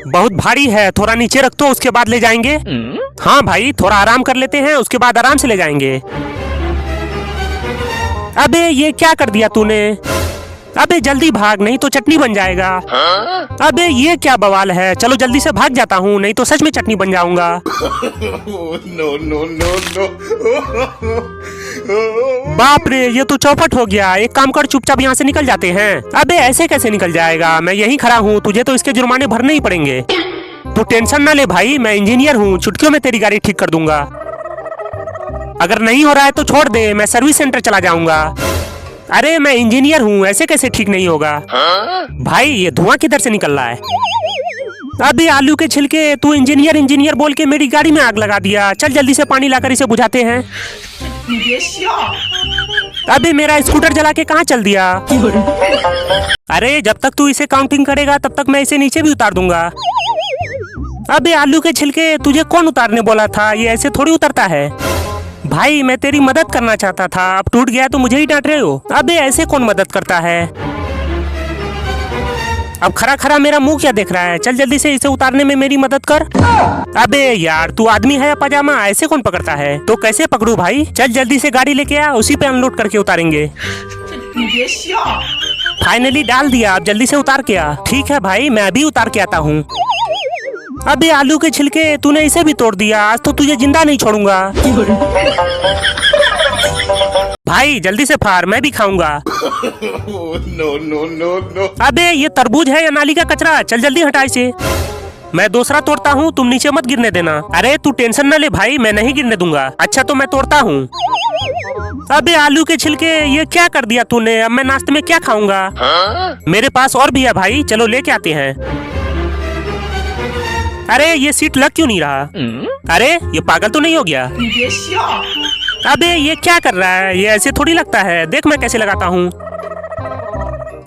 बहुत भारी है, थोड़ा नीचे रख दो, उसके बाद ले जाएंगे। हाँ भाई, थोड़ा आराम कर लेते हैं, उसके बाद आराम से ले जाएंगे। अबे ये क्या कर दिया तूने? अबे जल्दी भाग, नहीं तो चटनी बन जाएगा। अबे ये क्या बवाल है, चलो जल्दी से भाग जाता हूँ, नहीं तो सच में चटनी बन जाऊंगा। No no no no. बाप रे, ये तो चौपट हो गया। एक काम कर, चुपचाप यहाँ से निकल जाते हैं। अबे ऐसे कैसे निकल जाएगा, मैं यहीं खड़ा हूँ, तुझे तो इसके जुर्माने भरने ही पड़ेंगे। तू टेंशन ना ले भाई, मैं इंजीनियर हूँ, चुटकियों में तेरी गाड़ी ठीक कर दूंगा। अगर नहीं हो रहा है तो छोड़ दे, मैं सर्विस सेंटर चला जाऊंगा। अरे मैं इंजीनियर हूँ, ऐसे कैसे ठीक नहीं होगा? भाई ये धुआं किधर से निकल रहा है? अबे आलू के छिलके, तू इंजीनियर इंजीनियर बोल के मेरी गाड़ी में आग लगा दिया। चल जल्दी से पानी लाकर इसे बुझाते हैं। अबे मेरा स्कूटर जला के कहाँ चल दिया? अरे जब तक तू इसे काउंटिंग करेगा तब तक मैं इसे नीचे भी उतार दूंगा। अबे आलू के छिलके, तुझे कौन उतारने बोला था? ये ऐसे थोड़ी उतरता है। भाई मैं तेरी मदद करना चाहता था, अब टूट गया तो मुझे ही डांट रहे हो। अबे ऐसे कौन मदद करता है? अब खरा खरा मेरा मुंह क्या देख रहा है? चल जल्दी से इसे उतारने में मेरी मदद कर। अबे यार, तू आदमी है या पजामा? ऐसे कौन पकड़ता है? तो कैसे पकड़ू भाई? चल जल्दी से गाड़ी लेके आ, उसी पे अनलोड करके उतारेंगे। फाइनली डाल दिया, अब जल्दी से उतार के आ। ठीक है भाई, मैं अभी उतार के आता हूँ। अबे आलू के छिलके, तूने इसे भी तोड़ दिया, आज तो तुझे जिंदा नहीं छोड़ूंगा। भाई जल्दी से फाड़, मैं भी खाऊंगा। No no no no. अबे ये तरबूज है या नाली का कचरा? चल जल्दी हटा इसे। मैं दूसरा तोड़ता हूँ, तुम नीचे मत गिरने देना। अरे तू टेंशन न ले भाई, मैं नहीं गिरने दूंगा। अच्छा तो मैं तोड़ता हूँ। अबे आलू के छिलके, ये क्या कर दिया तूने? अब मैं नाश्ते में क्या खाऊंगा? मेरे पास और भी है भाई, चलो लेके आते हैं। अरे ये सीट लग क्यों नहीं रहा? अरे ये पागल तो नहीं हो गया? अबे ये क्या कर रहा है? ये ऐसे थोड़ी लगता है, देख मैं कैसे लगाता हूँ।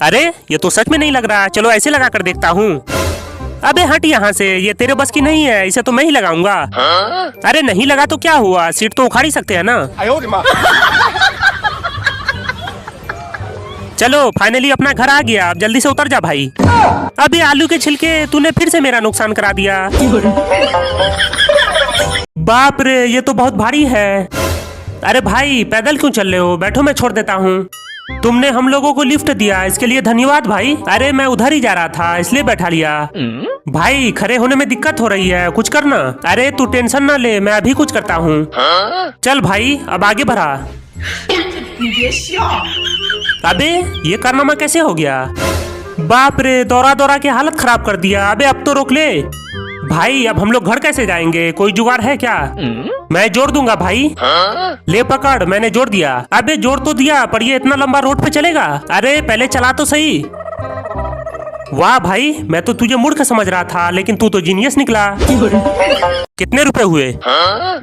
अरे ये तो सच में नहीं लग रहा, चलो ऐसे लगा कर देखता हूँ। अबे हट यहाँ से, ये तेरे बस की नहीं है, इसे तो मैं ही लगाऊंगा। अरे नहीं लगा तो क्या हुआ, सीट तो उखाड़ ही सकते हैं ना। चलो फाइनली अपना घर आ गया, अब जल्दी से उतर जा भाई। अबे आलू के छिलके, तूने फिर से मेरा नुकसान करा दिया। बाप रे, ये तो बहुत भारी है। अरे भाई पैदल क्यों चल रहे हो? बैठो मैं छोड़ देता हूँ। तुमने हम लोगों को लिफ्ट दिया, इसके लिए धन्यवाद भाई। अरे मैं उधर ही जा रहा था, इसलिए बैठा लिया। भाई खड़े होने में दिक्कत हो रही है, कुछ करना। अरे तू टेंशन ना ले, मैं अभी कुछ करता हूँ। चल भाई अब आगे बढ़ा। अबे ये कारनामा कैसे हो गया? बाप रे, दौरा दौरा के हालत खराब कर दिया। अबे अब तो रोक ले भाई, अब हम लोग घर कैसे जाएंगे? कोई जुगाड़ है क्या? मैं जोड़ दूंगा भाई। ले पकड़, मैंने जोड़ दिया। अबे जोड़ तो दिया, पर ये इतना लंबा रोड पे चलेगा? अरे पहले चला तो सही। वाह भाई, मैं तो तुझे मूर्ख समझ रहा था, लेकिन तू तो जीनियस निकला। कितने रुपए हुए?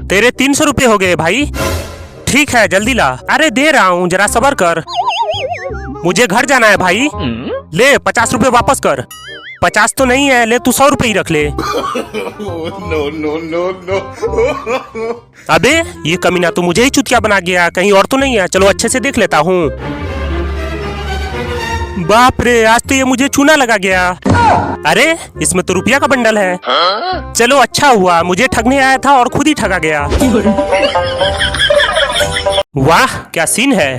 तेरे 300 रुपए हो गए भाई। ठीक है जल्दी ला। अरे दे रहा हूँ, जरा सब्र कर, मुझे घर जाना है भाई। ले 50 रुपए वापस कर। 50 तो नहीं है, ले तू 100 रुपए ही रख ले। No no no no. अबे ये कमीना तो मुझे ही चुतिया बना गया, कहीं और तो नहीं है। चलो अच्छे से देख लेता हूँ। बाप रे, आज तो ये मुझे चूना लगा गया। अरे इसमें तो रुपया का बंडल है। चलो अच्छा हुआ, मुझे ठगने आया था और खुद ही ठगा गया। वाह क्या सीन है।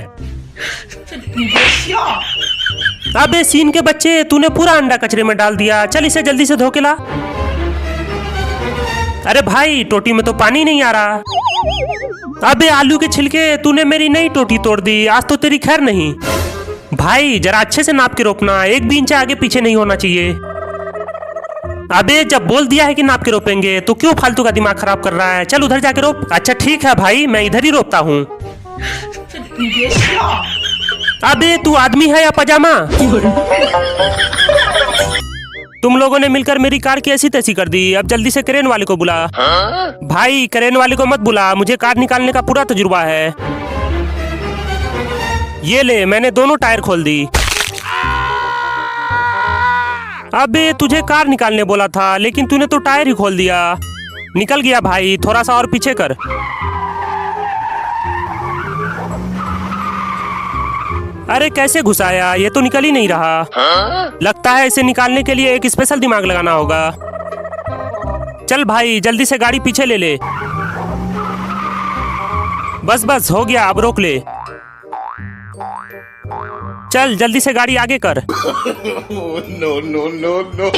अबे सीन के बच्चे, तूने पूरा अंडा कचरे में डाल दिया। चल इसे जल्दी से धो के ला। अरे भाई टोटी में तो पानी नहीं आ रहा। अबे आलू के छिलके, तूने मेरी नई टोटी तोड़ दी, आज तो तेरी खैर नहीं। भाई जरा अच्छे से नाप के रोकना, एक भी इंच आगे पीछे नहीं होना चाहिए। अबे जब बोल दिया है कि नाप के रोपेंगे तो क्यों फालतू का दिमाग खराब कर रहा है? चल उधर जाके रोप। अच्छा ठीक है भाई, मैं इधर ही रोपता हूँ। अबे तू आदमी है या पजामा? तुम लोगों ने मिलकर मेरी कार की ऐसी तैसी कर दी। अब जल्दी से क्रेन वाले को बुला। भाई क्रेन वाले को मत बुला, मुझे कार निकालने का पूरा तजुर्बा है। ये ले, मैंने दोनों टायर खोल दी। अबे तुझे कार निकालने बोला था, लेकिन तूने तो टायर ही खोल दिया। निकल गया भाई, थोड़ा सा और पीछे कर। अरे कैसे घुसाया, ये तो निकल ही नहीं रहा। लगता है इसे निकालने के लिए एक स्पेशल दिमाग लगाना होगा। चल भाई जल्दी से गाड़ी पीछे ले ले। बस बस हो गया, अब रोक ले। चल जल्दी से गाड़ी आगे कर। No, no, no, no.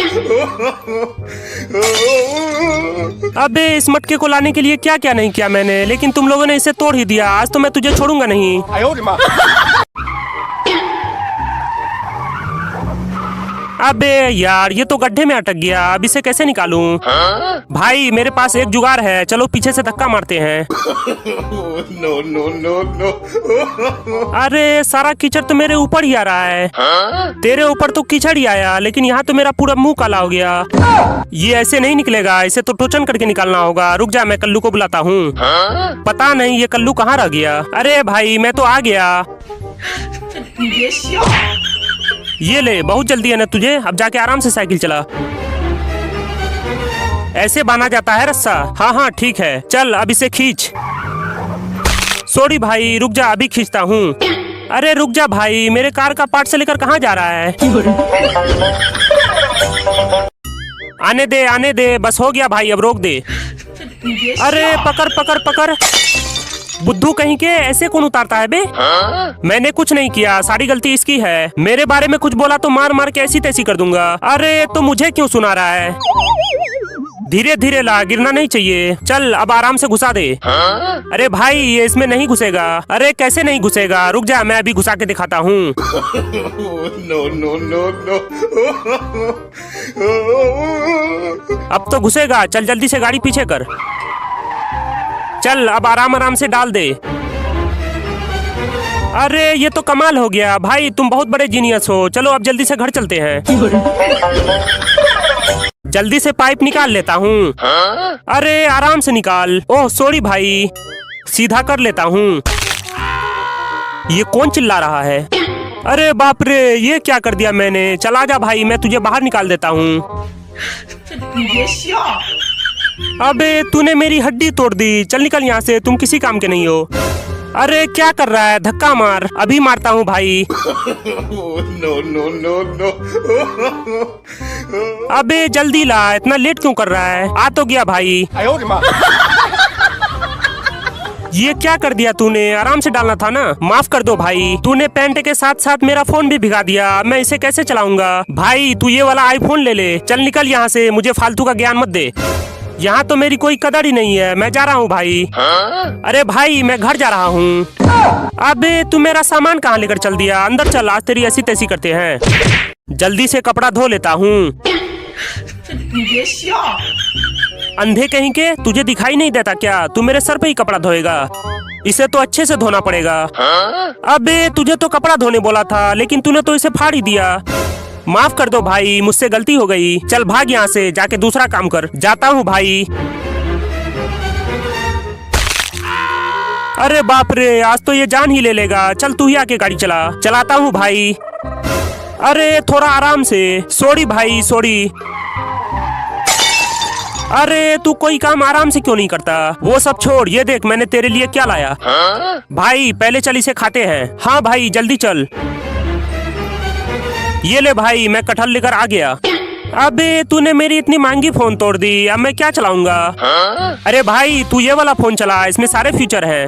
अबे इस मटके को लाने के लिए क्या क्या नहीं किया मैंने, लेकिन तुम लोगों ने इसे तोड़ ही दिया। आज तो मैं तुझे छोड़ूंगा नहीं। अबे यार ये तो गड्ढे में अटक गया, अब इसे कैसे निकालूं? भाई मेरे पास एक जुगाड़ है, चलो पीछे से धक्का मारते हैं। No, no, no, no. अरे सारा कीचड़ तो मेरे ऊपर ही आ रहा है। तेरे ऊपर तो कीचड़ ही आया, लेकिन यहाँ तो मेरा पूरा मुंह काला हो गया। ये ऐसे नहीं निकलेगा, इसे तो टोचन करके निकालना होगा। रुक जा, मैं कल्लू को बुलाता हूँ। पता नहीं ये कल्लू कहाँ रह गया। अरे भाई मैं तो आ गया। ये ले, बहुत जल्दी है ना तुझे, अब जाके आराम से साइकिल चला। ऐसे बांधा जाता है रस्सा। हाँ हाँ ठीक है, चल अब इसे खींच। सॉरी भाई रुक जा, अभी खींचता हूँ। अरे रुक जा भाई, मेरे कार का पार्ट से लेकर कहाँ जा रहा है? आने दे, बस हो गया भाई, अब रोक दे। अरे पकड़ पकड़ पकड़, बुद्धू कहीं के, ऐसे कौन उतारता है बे? मैंने कुछ नहीं किया, सारी गलती इसकी है। मेरे बारे में कुछ बोला तो मार मार के ऐसी तैसी कर दूंगा। अरे तो मुझे क्यों सुना रहा है? धीरे धीरे ला, गिरना नहीं चाहिए। चल अब आराम से घुसा दे। अरे भाई ये इसमें नहीं घुसेगा। अरे कैसे नहीं घुसेगा, रुक जा मैं अभी घुसा के दिखाता हूँ। No, no, no, no. अब तो घुसेगा, चल जल्दी से गाड़ी पीछे कर। चल अब आराम आराम से डाल दे। अरे ये तो कमाल हो गया भाई, तुम बहुत बड़े जीनियस हो। चलो अब जल्दी से घर चलते हैं। जल्दी से पाइप निकाल लेता हूँ। अरे आराम से निकाल। ओह सॉरी भाई, सीधा कर लेता हूँ। ये कौन चिल्ला रहा है? अरे बाप रे, ये क्या कर दिया मैंने। चला जा भाई, मैं तुझे बाहर निकाल देता हूँ। अबे तूने मेरी हड्डी तोड़ दी, चल निकल यहाँ से, तुम किसी काम के नहीं हो। अरे क्या कर रहा है, धक्का मार। अभी मारता हूँ भाई। No, no, no, no. अबे जल्दी ला, इतना लेट क्यों कर रहा है? आ तो गया भाई। ये क्या कर दिया तूने, आराम से डालना था ना। माफ कर दो भाई, तूने पैंट के साथ साथ मेरा फोन भी भिगा दिया। मैं इसे कैसे चलाऊंगा? भाई तू ये वाला आईफोन ले ले। चल निकल यहाँ से, मुझे फालतू का ज्ञान मत दे। यहाँ तो मेरी कोई कदर ही नहीं है, मैं जा रहा हूँ भाई। अरे भाई मैं घर जा रहा हूँ। अबे तू मेरा सामान कहाँ लेकर चल दिया? अंदर चल, आज तेरी ऐसी तैसी करते हैं। जल्दी से कपड़ा धो लेता हूँ। अंधे कहीं के, तुझे दिखाई नहीं देता क्या? तू मेरे सर पे ही कपड़ा धोएगा, इसे तो अच्छे से धोना पड़ेगा। अबे तुझे तो कपड़ा धोने बोला था, लेकिन तूने तो इसे फाड़ ही दिया। माफ कर दो भाई, मुझसे गलती हो गई। चल भाग यहाँ से, जाके दूसरा काम कर। जाता हूँ भाई। अरे बाप रे, आज तो ये जान ही ले लेगा। चल तू ही आके गाड़ी चला। चलाता हूँ भाई। अरे थोड़ा आराम से। सॉरी भाई सॉरी। अरे तू कोई काम आराम से क्यों नहीं करता? वो सब छोड़, ये देख मैंने तेरे लिए क्या लाया। भाई पहले चल इसे खाते हैं। हाँ भाई जल्दी चल। ये ले भाई, मैं कटहल लेकर आ गया। अबे तूने मेरी इतनी महंगी फोन तोड़ दी, अब मैं क्या चलाऊंगा? अरे भाई तू ये वाला फोन चला, इसमें सारे फीचर हैं।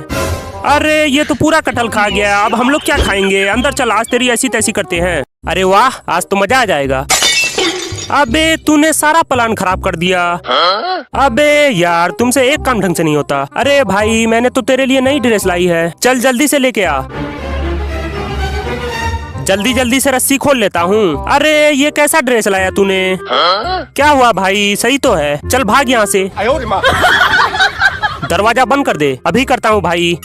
अरे ये तो पूरा कटहल खा गया, अब हम लोग क्या खाएंगे? अंदर चल, आज तेरी ऐसी तैसी करते हैं। अरे वाह, आज तो मजा आ जाएगा। अबे तूने सारा प्लान खराब कर दिया। अबे यार तुमसे एक काम ढंग से नहीं होता। अरे भाई मैंने तो तेरे लिए नई ड्रेस लाई है, चल जल्दी से लेके आ। जल्दी जल्दी से रस्सी खोल लेता हूँ। अरे ये कैसा ड्रेस लाया तूने? क्या हुआ भाई, सही तो है। चल भाग यहाँ से। दरवाजा बंद कर दे। अभी करता हूँ भाई।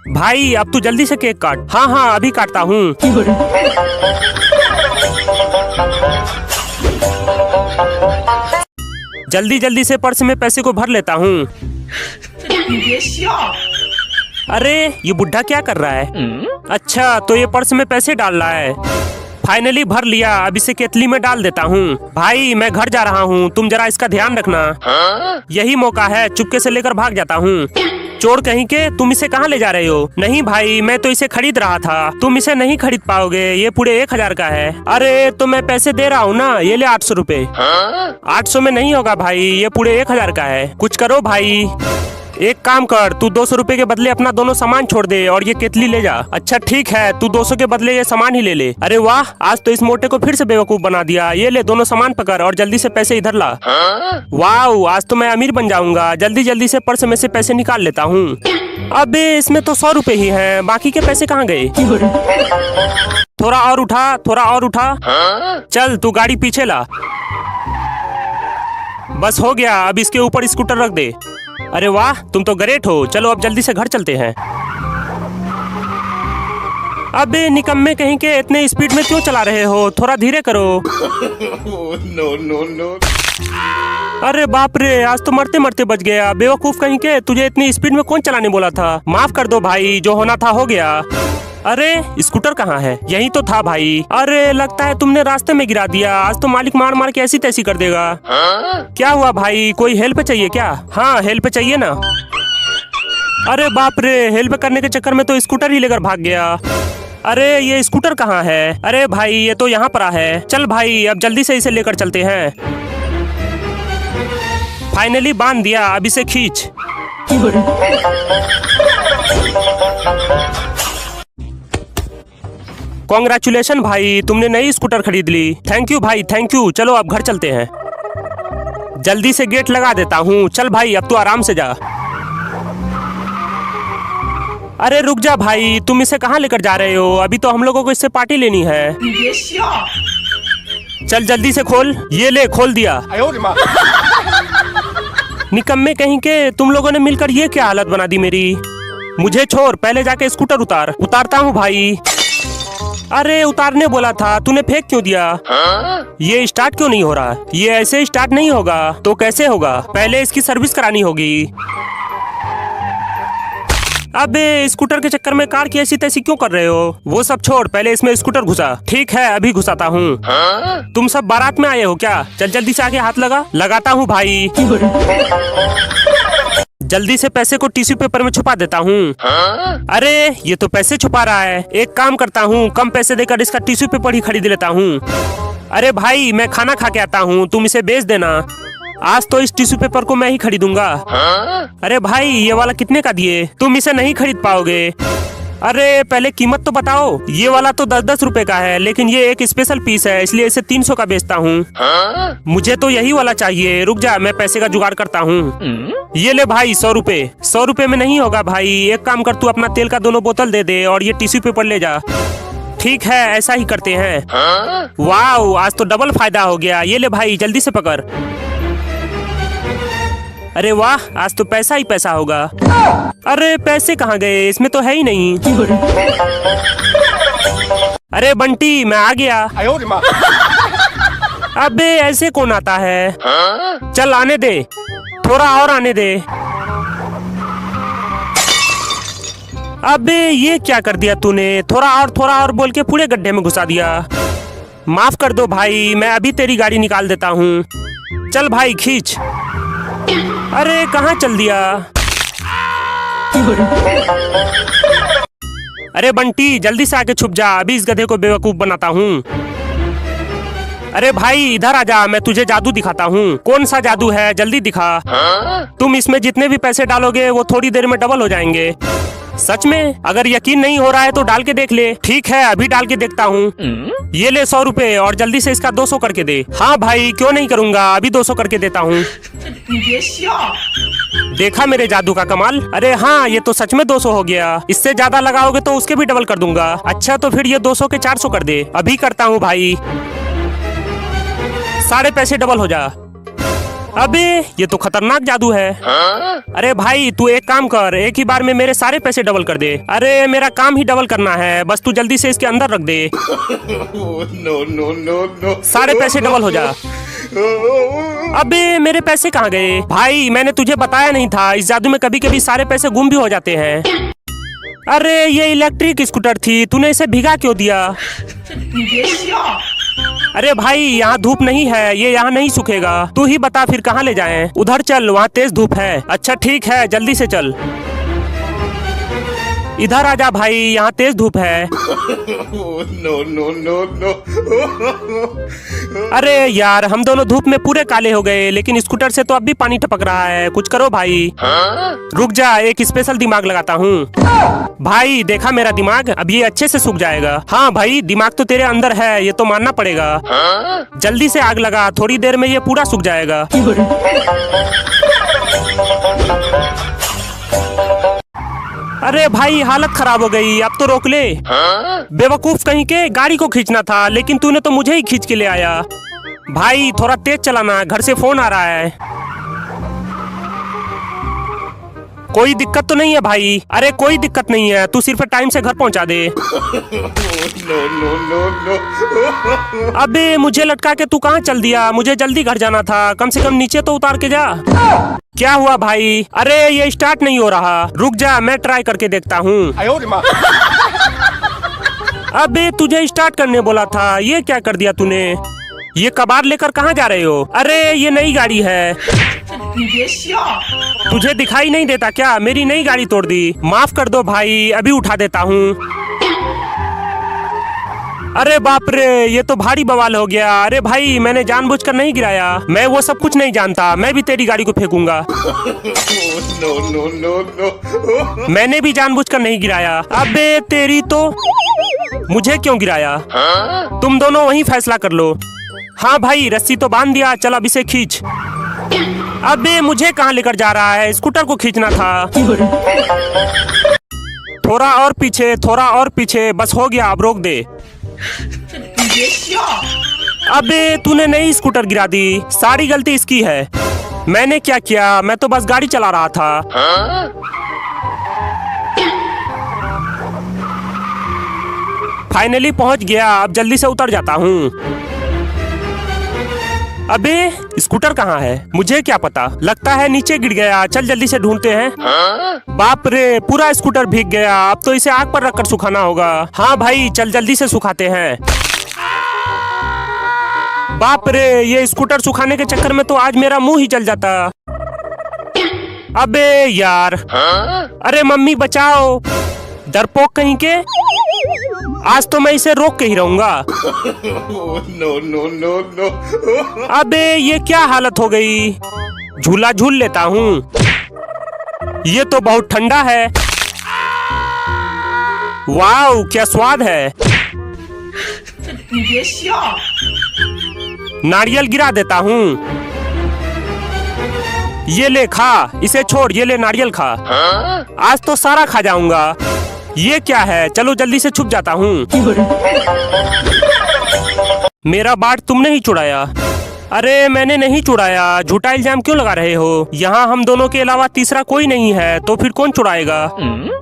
भाई अब तू जल्दी से केक काट। हाँ हाँ अभी काटता हूँ। जल्दी जल्दी से पर्स में पैसे को भर लेता हूँ। अरे ये बुढ़ा क्या कर रहा है? अच्छा तो ये पर्स में पैसे डाल रहा है। फाइनली भर लिया, अब इसे केतली में डाल देता हूँ। भाई मैं घर जा रहा हूँ, तुम जरा इसका ध्यान रखना। यही मौका है, चुपके से लेकर भाग जाता हूँ। चोर कहीं के, तुम इसे कहाँ ले जा रहे हो? नहीं भाई, मैं तो इसे खरीद रहा था, तुम इसे नहीं खरीद पाओगे, ये पूरे 1000 का है। अरे तो मैं पैसे दे रहा हूँ ना, ये ले 800 रुपए। 800 में नहीं होगा भाई, ये पूरे 1000 का है, कुछ करो भाई। एक काम कर, तू 200 रुपए के बदले अपना दोनों सामान छोड़ दे और ये केतली ले जा। अच्छा ठीक है, तू 200 के बदले ये सामान ही ले ले। अरे वाह, आज तो इस मोटे को फिर से बेवकूफ बना दिया। ये ले दोनों सामान पकड़ और जल्दी से पैसे इधर ला। वाह, आज तो मैं अमीर बन जाऊंगा। जल्दी जल्दी से पर्स में से पैसे निकाल लेता हूँ। अबे इसमें तो 100 रुपए ही हैं, बाकी के पैसे कहाँ गए? थोड़ा और उठा, थोड़ा और उठा। चल तू गाड़ी पीछे ला। बस हो गया, अब इसके ऊपर स्कूटर रख दे। अरे वाह, तुम तो ग्रेट हो। चलो अब जल्दी से घर चलते हैं। अबे निकम्मे कहीं के, इतने स्पीड में क्यों चला रहे हो? थोड़ा धीरे करो। No, no, no. अरे बाप रे, आज तो मरते मरते बच गया। बेवकूफ कहीं के, तुझे इतनी स्पीड में कौन चलाने बोला था? माफ कर दो भाई, जो होना था हो गया। अरे स्कूटर कहाँ है? यही तो था भाई। अरे लगता है तुमने रास्ते में गिरा दिया। आज तो मालिक मार मार के ऐसी तैसी कर देगा। क्या हुआ भाई, कोई हेल्प चाहिए क्या? हाँ हेल्प चाहिए ना। अरे बाप रे, हेल्प करने के चक्कर में तो स्कूटर ही लेकर भाग गया। अरे ये स्कूटर कहाँ है? अरे भाई ये तो यहाँ पर है। चल भाई अब जल्दी से इसे लेकर चलते हैं। फाइनली बांध दिया, अब इसे खींच। कांग्रेचुलेशन भाई, तुमने नई स्कूटर खरीद ली। थैंक यू भाई, थैंक यू। चलो अब घर चलते हैं। जल्दी से गेट लगा देता हूँ। चल भाई अब तू आराम से जा। अरे रुक जा भाई, तुम इसे कहाँ लेकर जा रहे हो? अभी तो हम लोगों को इससे पार्टी लेनी है। चल जल्दी से खोल। ये ले, खोल दिया। निकम्मे कहीं के, तुम लोगों ने मिलकर ये क्या हालत बना दी मेरी। मुझे छोड़, पहले जाके स्कूटर उतार। उतारता हूँ भाई। अरे उतारने बोला था, तूने फेंक क्यों दिया? ये स्टार्ट क्यों नहीं हो रहा? ये ऐसे स्टार्ट नहीं होगा तो कैसे होगा? पहले इसकी सर्विस करानी होगी। अबे स्कूटर के चक्कर में कार की ऐसी तैसी क्यों कर रहे हो? वो सब छोड़, पहले इसमें स्कूटर घुसा। ठीक है अभी घुसाता हूँ। तुम सब बारात में आए हो क्या? चल जल्दी से आके हाथ लगा। लगाता हूँ भाई। जल्दी से पैसे को टिश्यू पेपर में छुपा देता हूँ। अरे ये तो पैसे छुपा रहा है। एक काम करता हूँ, कम पैसे देकर इसका टिश्यू पेपर ही खरीद लेता हूँ। अरे भाई मैं खाना खा के आता हूँ, तुम इसे बेच देना। आज तो इस टिश्यू पेपर को मैं ही खरीदूंगा। अरे भाई ये वाला कितने का दिए? तुम इसे नहीं खरीद पाओगे। अरे पहले कीमत तो बताओ। ये वाला तो 10-10 रुपए का है, लेकिन ये एक स्पेशल पीस है इसलिए इसे 300 का बेचता हूँ। मुझे तो यही वाला चाहिए। रुक जा, मैं पैसे का जुगाड़ करता हूँ। ये ले भाई 100 रुपए। 100 रुपए में नहीं होगा भाई। एक काम कर, तू अपना तेल का दोनों बोतल दे दे और ये टिश्यू पेपर ले जा। ठीक है ऐसा ही करते हैं। वाह आज तो डबल फायदा हो गया। ये ले भाई जल्दी से पकड़। अरे वाह आज तो पैसा ही पैसा होगा। अरे पैसे कहाँ गए? इसमें तो है ही नहीं। अरे बंटी मैं आ गया। अबे ऐसे कौन आता है? चल आने दे, थोड़ा और आने दे। अबे ये क्या कर दिया तूने? थोड़ा और बोल के पूरे गड्ढे में घुसा दिया। माफ कर दो भाई, मैं अभी तेरी गाड़ी निकाल देता हूँ। चल भाई खींच। अरे कहाँ चल दिया? अरे बंटी जल्दी से आके छुप जा, अभी इस गधे को बेवकूफ बनाता हूँ। अरे भाई इधर आ जा, मैं तुझे जादू दिखाता हूँ। कौन सा जादू है? जल्दी दिखा। तुम इसमें जितने भी पैसे डालोगे वो थोड़ी देर में डबल हो जाएंगे। सच में? अगर यकीन नहीं हो रहा है तो डाल के देख ले। ठीक है अभी डाल के देखता हूँ। ये ले 100 रुपए और जल्दी से इसका 200 करके दे। हाँ भाई क्यों नहीं करूँगा, अभी 200 करके देता हूँ। देखा मेरे जादू का कमाल? अरे हाँ ये तो सच में 200 हो गया। इससे ज्यादा लगाओगे तो उसके भी डबल कर दूंगा। अच्छा तो फिर ये 200 के 400 कर दे। अभी करता हूँ भाई। सारे पैसे डबल हो जा। अबे ये तो खतरनाक जादू है। अरे भाई तू एक काम कर, एक ही बार में मेरे सारे पैसे डबल कर दे। अरे मेरा काम ही डबल करना है, बस तू जल्दी से इसके अंदर रख दे। No, no, no, no. सारे पैसे डबल हो जा। अबे मेरे पैसे कहाँ गए? भाई मैंने तुझे बताया नहीं था, इस जादू में कभी कभी सारे पैसे गुम भी हो जाते हैं। अरे ये इलेक्ट्रिक स्कूटर थी, तूने इसे भिगा क्यों दिया? अरे भाई यहाँ धूप नहीं है, ये यहाँ नहीं सूखेगा। तू ही बता फिर कहाँ ले जाएं? उधर चल, वहाँ तेज धूप है। अच्छा ठीक है जल्दी से चल। इधर आजा भाई, यहाँ तेज धूप है। Oh, no, no, no, no. अरे यार, हम दोनों धूप में पूरे काले हो गए, लेकिन स्कूटर से तो अब भी पानी टपक रहा है। कुछ करो भाई। रुक जा, एक स्पेशल दिमाग लगाता हूँ। भाई देखा मेरा दिमाग, अब ये अच्छे से सूख जाएगा। हाँ भाई, दिमाग तो तेरे अंदर है, ये तो मानना पड़ेगा। जल्दी से आग लगा, थोड़ी देर में ये पूरा सूख जाएगा। अरे भाई, हालत खराब हो गई, अब तो रोक ले। बेवकूफ कहीं के, गाड़ी को खींचना था, लेकिन तूने तो मुझे ही खींच के ले आया। भाई थोड़ा तेज चलाना, घर से फोन आ रहा है। कोई दिक्कत तो नहीं है भाई? अरे कोई दिक्कत नहीं है, तू सिर्फ टाइम से घर पहुंचा दे। No, no, no, no. अबे मुझे लटका के तू कहाँ चल दिया? मुझे जल्दी घर जाना था, कम से कम नीचे तो उतार के जा। क्या हुआ भाई? अरे ये स्टार्ट नहीं हो रहा। रुक जा, मैं ट्राई करके देखता हूँ। अबे तुझे स्टार्ट करने बोला था, ये क्या कर दिया तूने? ये कबाड़ लेकर कहाँ जा रहे हो? अरे ये नई गाड़ी है। तुझे दिखाई नहीं देता क्या? मेरी नई गाड़ी तोड़ दी। माफ कर दो भाई, अभी उठा देता हूँ। अरे बाप रे, ये तो भारी बवाल हो गया। अरे भाई, मैंने जानबूझकर नहीं गिराया, मैं वो सब कुछ नहीं जानता। मैं भी तेरी गाड़ी को फेंकूंगा। No, no, no, no. मैंने भी जानबूझकर नहीं गिराया। अबे तेरी तो, मुझे क्यों गिराया? तुम दोनों वहीं फैसला कर लो। हाँ भाई, रस्सी तो बांध दिया, चल अब इसे खींच। अबे मुझे कहाँ लेकर जा रहा है? स्कूटर को खींचना था। थोड़ा और पीछे, थोड़ा और पीछे, बस हो गया, अब रोक दे। अबे तूने नई स्कूटर गिरा दी, सारी गलती इसकी है। मैंने क्या किया? मैं तो बस गाड़ी चला रहा था। फाइनली पहुंच गया, अब जल्दी से उतर जाता हूँ। अबे स्कूटर कहाँ है? मुझे क्या पता, लगता है नीचे गिर गया। चल जल्दी से ढूंढते हैं। बाप रे, पूरा स्कूटर भीग गया, अब तो इसे आग पर रखकर सुखाना होगा। हाँ भाई, चल जल्दी से सुखाते हैं। बाप रे, ये स्कूटर सुखाने के चक्कर में तो आज मेरा मुंह ही जल जाता। अबे यार, अरे मम्मी बचाओ, डरपोक कहीं के। आज तो मैं इसे रोक के ही रहूंगा। No, no, no, no. अबे ये क्या हालत हो गई? झूला झूल लेता हूँ। ये तो बहुत ठंडा है। वाव, क्या स्वाद है। नारियल गिरा देता हूँ। ये ले खा, इसे छोड़, ये ले नारियल खा। आज तो सारा खा जाऊंगा। ये क्या है? चलो जल्दी से छुप जाता हूँ। मेरा बाट तुमने ही चुराया। अरे मैंने नहीं चुराया, झूठा इल्जाम क्यों लगा रहे हो? यहाँ हम दोनों के अलावा तीसरा कोई नहीं है, तो फिर कौन चुराएगा?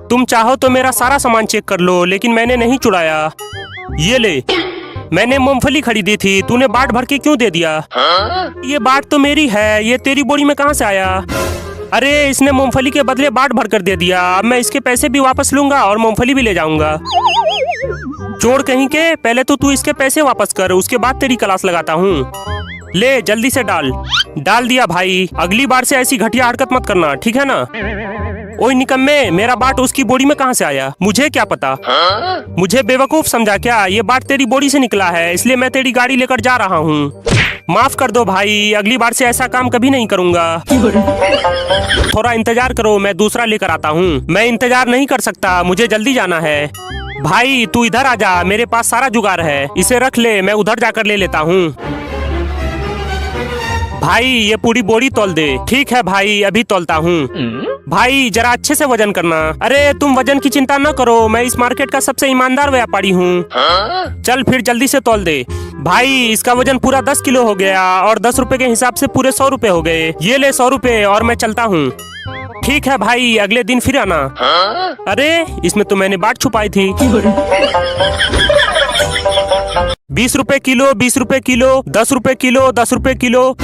तुम चाहो तो मेरा सारा सामान चेक कर लो, लेकिन मैंने नहीं चुराया। ये ले, मैंने मूंगफली खरीदी थी, तूने बाट भर के क्यों दे दिया? ये बाट तो मेरी है, ये तेरी बोरी में कहाँ से आया? अरे इसने मूंगफली के बदले बाट भर कर दे दिया। अब मैं इसके पैसे भी वापस लूंगा और मूंगफली भी ले जाऊंगा। चोर कहीं के, पहले तो तू इसके पैसे वापस कर, उसके बाद तेरी क्लास लगाता हूँ। ले जल्दी से डाल। डाल दिया भाई, अगली बार से ऐसी घटिया हरकत मत करना, ठीक है ना? ओए निकम्मे, मेरा बाट उसकी बोरी में कहाँ से आया? मुझे क्या पता? मुझे बेवकूफ समझा क्या? ये बाट तेरी बोरी से निकला है, इसलिए मैं तेरी गाड़ी लेकर जा रहा हूँ। माफ कर दो भाई, अगली बार से ऐसा काम कभी नहीं करूँगा। थोड़ा इंतजार करो, मैं दूसरा लेकर आता हूँ। मैं इंतजार नहीं कर सकता, मुझे जल्दी जाना है। भाई तू इधर आ जा, मेरे पास सारा जुगाड़ है, इसे रख ले, मैं उधर जाकर ले लेता हूँ। भाई ये पूरी बोरी तौल दे। ठीक है भाई, अभी तौलता हूँ। भाई जरा अच्छे से वजन करना। अरे तुम वजन की चिंता न करो, मैं इस मार्केट का सबसे ईमानदार व्यापारी हूँ। चल फिर जल्दी से तौल दे। भाई इसका वजन पूरा 10 किलो हो गया और 10 रुपए के हिसाब से पूरे 100 रुपए हो गए। ये ले 100 रुपए और मैं चलता हूँ। ठीक है भाई, अगले दिन फिर आना। अरे इसमें तो मैंने बाट छुपाई थी। 20 रुपए किलो, 20 रुपए किलो, 10 रुपए किलो, 10 रुपए किलो।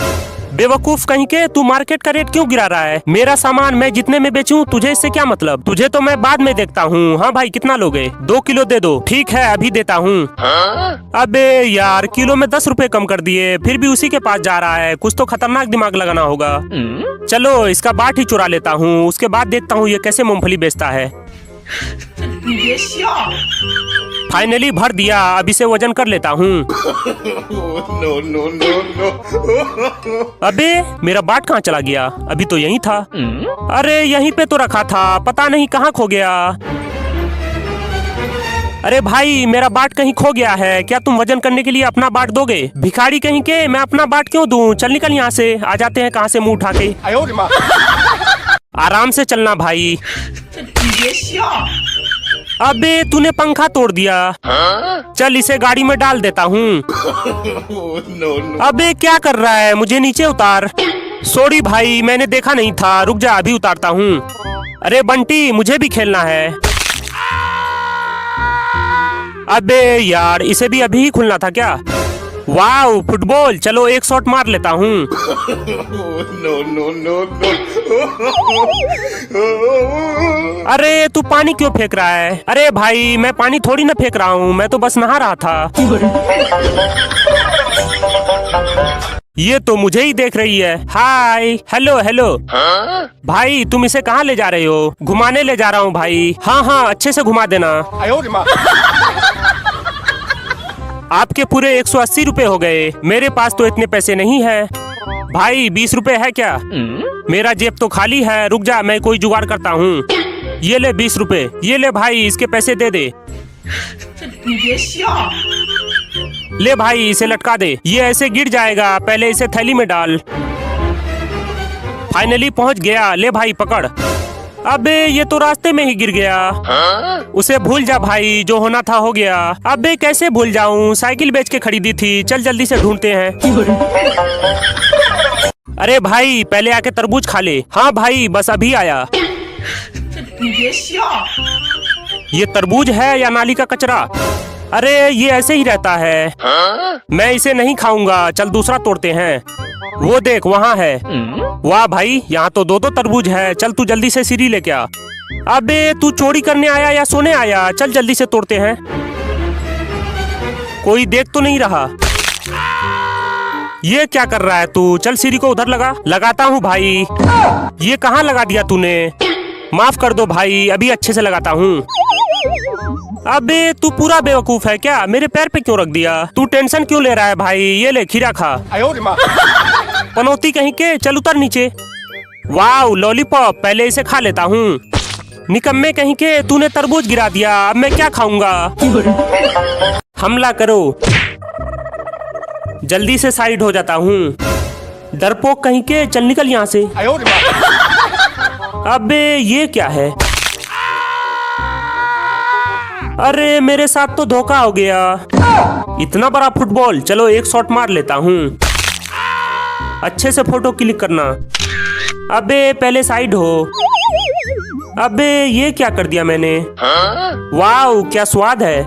बेवकूफ कहीं के, तू मार्केट का रेट क्यों गिरा रहा है? मेरा सामान मैं जितने में बेचूं, तुझे इससे क्या मतलब? तुझे तो मैं बाद में देखता हूँ। हाँ भाई कितना लोगे? 2 किलो दे दो। ठीक है अभी देता हूँ। अबे यार, किलो में 10 रुपए कम कर दिए, फिर भी उसी के पास जा रहा है। कुछ तो खतरनाक दिमाग लगाना होगा। चलो इसका बाट ही चुरा लेता हूँ, उसके बाद देखता हूँ ये कैसे मूंगफली बेचता है। फाइनली भर दिया, अब इसे वजन कर लेता हूँ। No, no, no, no. अबे मेरा बाट कहाँ चला गया? अभी तो यहीं था। अरे यहीं पे तो रखा था, पता नहीं कहाँ खो गया। अरे भाई मेरा बाट कहीं खो गया है, क्या तुम वजन करने के लिए अपना बाट दोगे? भिखारी कहीं के, मैं अपना बाट क्यों दूं? चल निकल यहाँ से, आ जाते हैं कहाँ से मुंह उठा के। आराम से चलना भाई। अबे तूने पंखा तोड़ दिया। चल इसे गाड़ी में डाल देता हूँ। No, no. अबे क्या कर रहा है, मुझे नीचे उतार। सॉरी भाई मैंने देखा नहीं था, रुक जा अभी उतारता हूँ। अरे बंटी मुझे भी खेलना है। अबे यार इसे भी अभी ही खुलना था क्या? वाह फुटबॉल, चलो एक शॉट मार लेता हूँ। No, no, no, no. अरे तू पानी क्यों फेंक रहा है? अरे भाई मैं पानी थोड़ी ना फेंक रहा हूँ, मैं तो बस नहा रहा था। ये तो मुझे ही देख रही है। Hi hello hello. भाई तुम इसे कहाँ ले जा रहे हो? घुमाने ले जा रहा हूँ भाई। हाँ हाँ अच्छे से घुमा देना। आपके पूरे 180 रुपए हो गए, मेरे पास तो इतने पैसे नहीं है। भाई 20 रुपए है क्या? मेरा जेब तो खाली है, रुक जा मैं कोई जुगाड़ करता हूँ। ये ले 20 रुपए, ये ले भाई इसके पैसे दे दे। ले भाई इसे लटका दे, ये ऐसे गिर जाएगा, पहले इसे थैली में डाल। फाइनली पहुंच गया, ले भाई पकड़। अबे ये तो रास्ते में ही गिर गया। उसे भूल जा भाई, जो होना था हो गया। अबे कैसे भूल जाऊं, साइकिल बेच के खरीदी थी। चल जल्दी से ढूंढते हैं। अरे भाई पहले आके तरबूज खा ले। हाँ भाई बस अभी आया। ये तरबूज है या नाली का कचरा? अरे ये ऐसे ही रहता है। मैं इसे नहीं खाऊंगा, चल दूसरा तोड़ते हैं। वो देख वहाँ है। वाह भाई यहाँ तो दो तरबूज है, चल तू जल्दी से सीढ़ी लेके आ। अबे तू चोरी करने आया या सोने आया? चल जल्दी से तोड़ते हैं। कोई देख तो नहीं रहा। ये क्या कर रहा है तू? चल सीढ़ी को उधर लगा। लगाता हूँ भाई। ये कहाँ लगा दिया तूने? माफ कर दो भाई, अभी अच्छे से लगाता हूँ। अबे तू पूरा बेवकूफ है क्या? मेरे पैर पे क्यों रख दिया? तू टेंशन क्यों ले रहा है भाई? ये ले खीरा खा। पनौती कहीं के, चल उतर नीचे। वाह लॉलीपॉप, पहले इसे खा लेता हूँ। निकम्मे कहीं के, तूने तरबूज गिरा दिया, अब मैं क्या खाऊंगा? हमला करो। जल्दी से साइड हो जाता हूँ। डरपोक कहीं के, चल निकल यहाँ से। अबे ये क्या है? अरे मेरे साथ तो धोखा हो गया। इतना बड़ा फुटबॉल, चलो एक शॉट मार लेता हूँ। अच्छे से फोटो क्लिक करना। अबे पहले साइड हो। अबे ये क्या कर दिया मैंने? वाह क्या स्वाद है।